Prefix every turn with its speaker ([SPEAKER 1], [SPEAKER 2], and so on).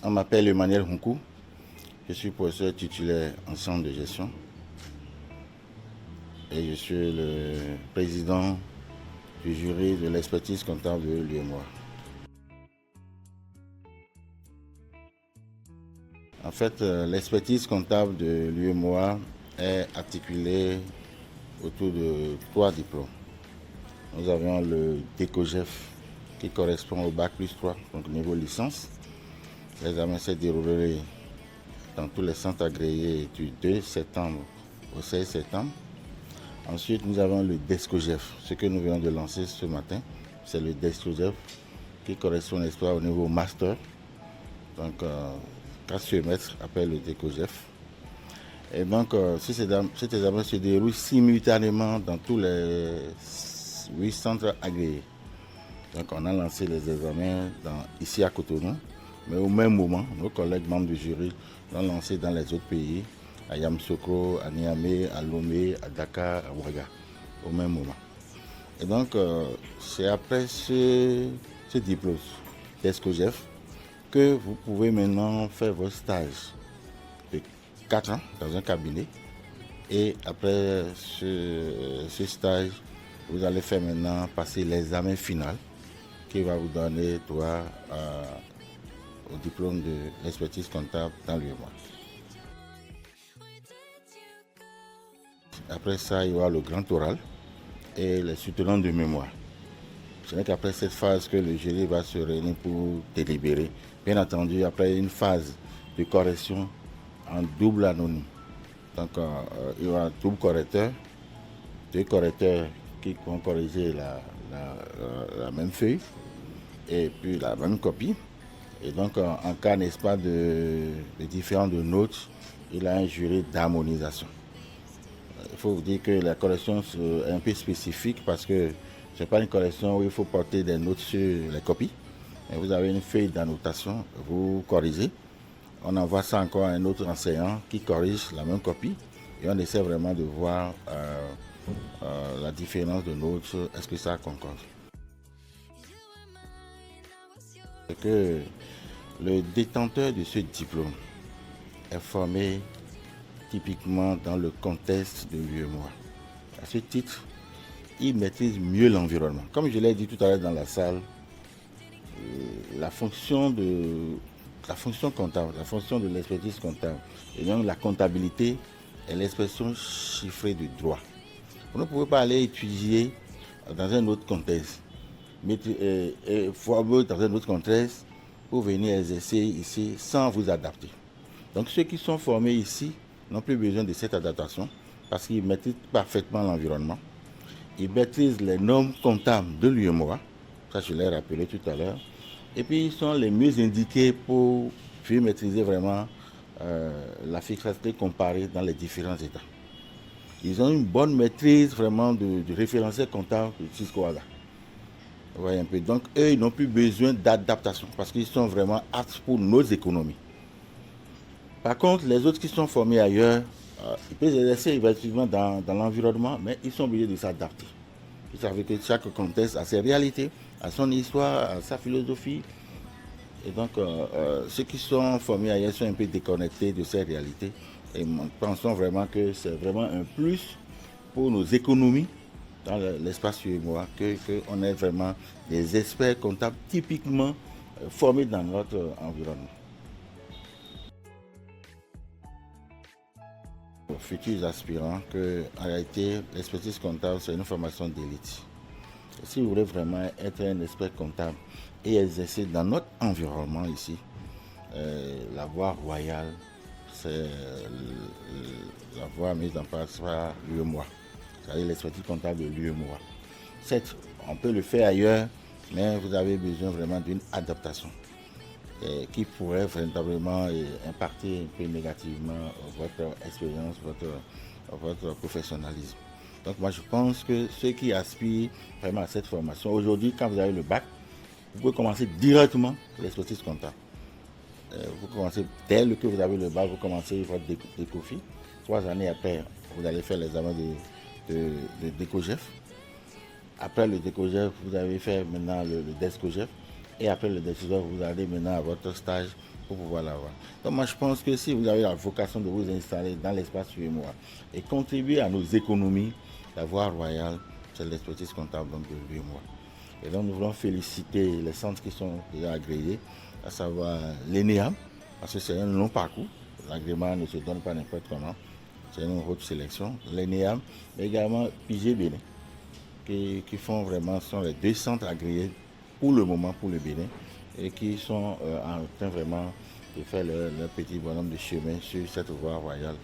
[SPEAKER 1] On m'appelle Emmanuel Hunkou. Je suis professeur titulaire en centre de gestion et je suis le président du jury de l'expertise comptable de l'UEMOA. En fait, l'expertise comptable de l'UEMOA est articulée autour de 3 diplômes. Nous avons le DECOGEF qui correspond au bac plus 3, donc niveau licence. L'examen s'est déroulé dans tous les centres agréés du 2 septembre au 16 septembre. Ensuite, nous avons le DESCOGEF, ce que nous venons de lancer ce matin. C'est le DESCOGEF qui correspond au niveau master. Donc, 4 semestres après le DECOGEF. Et donc, cet examen se déroule simultanément dans tous les 8 centres agréés. Donc, on a lancé les examens ici à Cotonou, mais au même moment, nos collègues membres du jury l'ont lancé dans les autres pays, à Yamoussoukro, à Niamey, à Lomé, à Dakar, à Ouaga, au même moment. Et donc, c'est après ce diplôme d'ESCOGEF que vous pouvez maintenant faire vos stages de 4 ans dans un cabinet. Et après ce stage, vous allez faire maintenant passer l'examen final qui va vous donner droit au diplôme de l'expertise comptable dans l'UEMOA. Après ça, il y aura le grand oral et les soutenants de mémoire. Ce n'est qu'après cette phase que le jury va se réunir pour délibérer. Bien entendu, après une phase de correction en double anonyme. Donc, il y aura un double correcteur, 2 correcteurs qui vont corriger la même feuille et puis la même copie. Et donc, en cas, n'est-ce pas, de différence de notes, il y a un jury d'harmonisation. Il faut vous dire que la correction est un peu spécifique parce que ce n'est pas une correction où il faut porter des notes sur les copies. Et vous avez une feuille d'annotation, vous corrigez. On envoie ça encore à un autre enseignant qui corrige la même copie. Et on essaie vraiment de voir la différence de notes, est-ce que ça concorde. C'est que le détenteur de ce diplôme est formé typiquement dans le contexte de l'UEMOA. À ce titre, il maîtrise mieux l'environnement. Comme je l'ai dit tout à l'heure dans la salle, la fonction comptable, la fonction de l'expertise comptable, et donc la comptabilité est l'expression chiffrée du droit. Vous ne pouvez pas aller étudier dans un autre contexte, former dans un autre contexte pour venir exercer ici sans vous adapter. Donc ceux qui sont formés ici n'ont plus besoin de cette adaptation parce qu'ils maîtrisent parfaitement l'environnement. Ils maîtrisent les normes comptables de l'UEMOA, ça je l'ai rappelé tout à l'heure, et puis ils sont les mieux indiqués pour maîtriser vraiment la fiscalité comparée dans les différents États. Ils ont une bonne maîtrise vraiment du référentiel comptable de Cisco-Aga. Vous voyez un peu. Donc eux, ils n'ont plus besoin d'adaptation parce qu'ils sont vraiment aptes pour nos économies. Par contre, les autres qui sont formés ailleurs, ils peuvent exercer effectivement dans l'environnement, mais ils sont obligés de s'adapter. Vous savez que chaque contexte a ses réalités, a son histoire, a sa philosophie. Et donc, ceux qui sont formés ailleurs sont un peu déconnectés de ces réalités. Et nous pensons vraiment que c'est vraiment un plus pour nos économies dans l'espace UEMOA, qu'on ait vraiment des experts comptables typiquement formés dans notre environnement. Aux futurs aspirants qu'en réalité, l'expertise comptable, c'est une formation d'élite. Si vous voulez vraiment être un expert comptable et exercer dans notre environnement ici, la voie royale, c'est la voie mise en place par l'UEMOA, c'est-à-dire l'expertise comptable de l'UEMOA. Certes, on peut le faire ailleurs, mais vous avez besoin vraiment d'une adaptation qui pourrait véritablement impacter un peu négativement votre expérience, votre professionnalisme. Donc moi je pense que ceux qui aspirent vraiment à cette formation, aujourd'hui quand vous avez le bac, vous pouvez commencer directement l'expertise comptable. Vous commencez dès que vous avez le bac, vous commencez votre DECOFI. 3 années après, vous allez faire l'examen de DECOGEF. Après le DECOGEF, vous avez fait maintenant le DESCOGEF. Et après le DESCOGEF, vous allez maintenant à votre stage pour pouvoir l'avoir. Donc moi je pense que si vous avez la vocation de vous installer dans l'espace UEMOA et contribuer à nos économies, la voie royale, c'est l'expertise comptable donc, de l'UEMOA. Et donc nous voulons féliciter les centres qui sont déjà agréés, à savoir l'ENEAM, parce que c'est un long parcours. L'agrément ne se donne pas n'importe comment. C'est une haute sélection. L'ENEAM, mais également PG Bénin, qui font vraiment, sont les deux centres agréés pour le moment pour le Bénin et qui sont en train vraiment de faire leur petit bonhomme de chemin sur cette voie royale